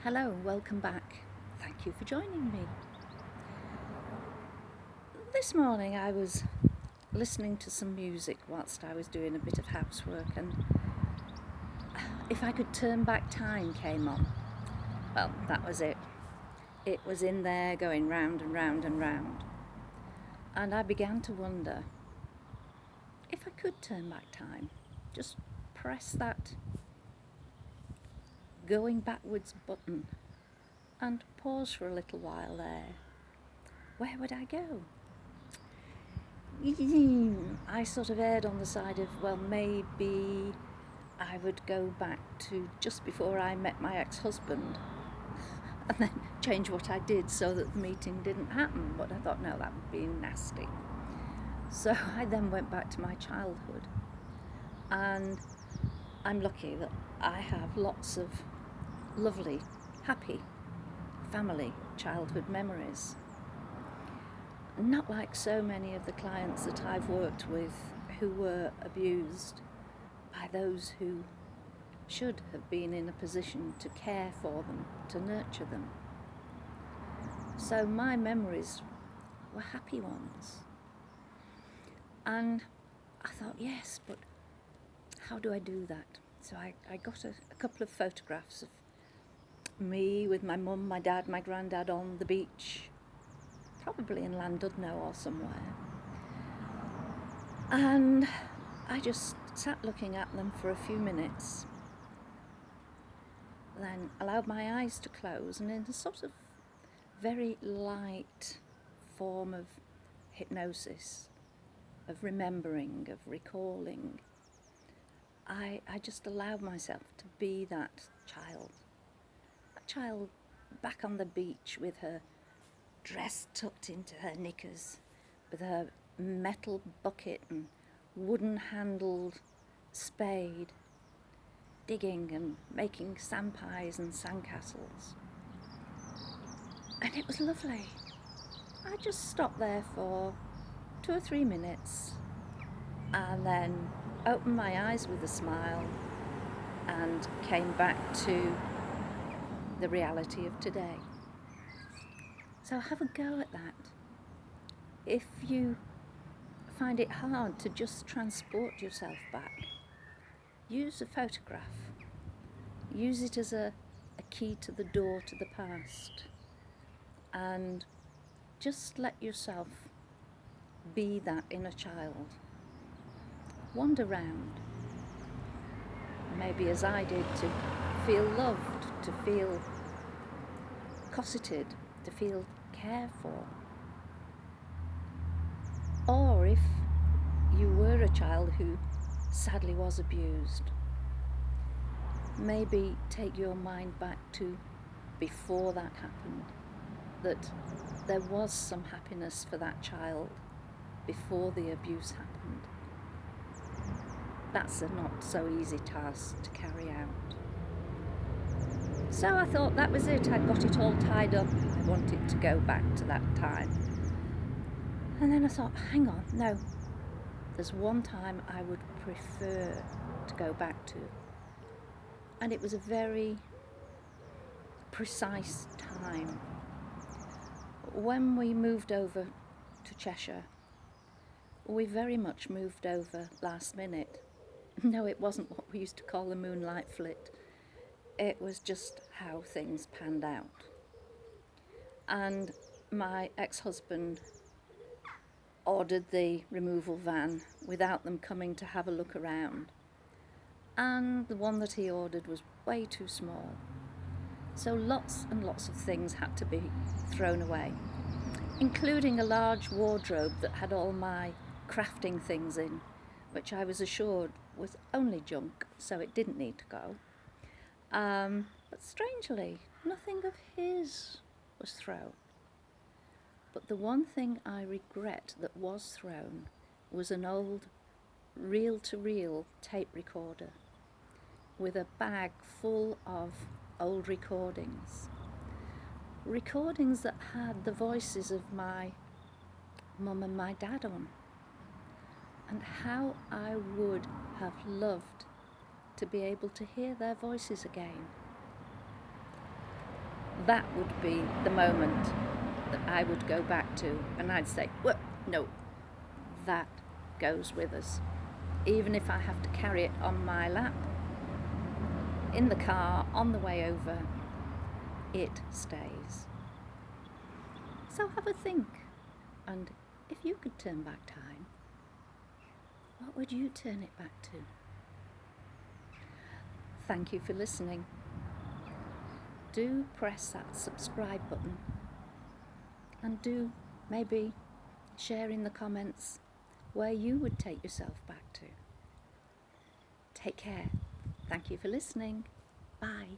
Hello, welcome back. Thank you for joining me. This morning I was listening to some music whilst I was doing a bit of housework, and If I Could Turn Back Time came on. Well, that was it. It was in there going round and round and round. And I began to wonder if I could turn back time, just press that going backwards button and pause for a little while there. Where would I go? I sort of erred on the side of, well, maybe I would go back to just before I met my ex-husband and then change what I did so that the meeting didn't happen. But I thought, no, that would be nasty. So I then went back to my childhood, and I'm lucky that I have lots of lovely, happy family childhood memories. Not like so many of the clients that I've worked with who were abused by those who should have been in a position to care for them, to nurture them. So my memories were happy ones. And I thought, yes, but how do I do that? So I got a couple of photographs of me with my mum, my dad, my granddad on the beach, probably in Llandudno or somewhere. And I just sat looking at them for a few minutes, then allowed my eyes to close, and in a sort of very light form of hypnosis, of remembering, of recalling, I just allowed myself to be that child back on the beach with her dress tucked into her knickers, with her metal bucket and wooden handled spade, digging and making sand pies and sandcastles. And it was lovely. I just stopped there for 2 or 3 minutes and then opened my eyes with a smile and came back to the reality of today. So have a go at that. If you find it hard to just transport yourself back, use a photograph. Use it as a key to the door to the past, and just let yourself be that inner child. Wander round, maybe as I did, to feel loved, to feel cosseted, to feel cared for. Or if you were a child who sadly was abused, maybe take your mind back to before that happened, that there was some happiness for that child before the abuse happened. That's a not so easy task to carry out. So I thought that was it. I'd got it all tied up. I wanted to go back to that time. And then I thought, hang on, no. There's one time I would prefer to go back to. And it was a very precise time. When we moved over to Cheshire, we very much moved over last minute. No, it wasn't what we used to call a moonlight flit. It was just how things panned out. And my ex-husband ordered the removal van without them coming to have a look around. And the one that he ordered was way too small. So lots and lots of things had to be thrown away, including a large wardrobe that had all my crafting things in, which I was assured was only junk, so it didn't need to go. But strangely, nothing of his was thrown. But the one thing I regret that was thrown was an old reel-to-reel tape recorder with a bag full of old recordings. Recordings that had the voices of my mum and my dad on. And how I would have loved to be able to hear their voices again. that would be the moment that I would go back to, and I'd say, well, no, that goes with us. Even if I have to carry it on my lap, in the car, on the way over, it stays. So have a think, and if you could turn back time, what would you turn it back to? Thank you for listening. Do press that subscribe button, and do maybe share in the comments where you would take yourself back to. Take care. Thank you for listening. Bye.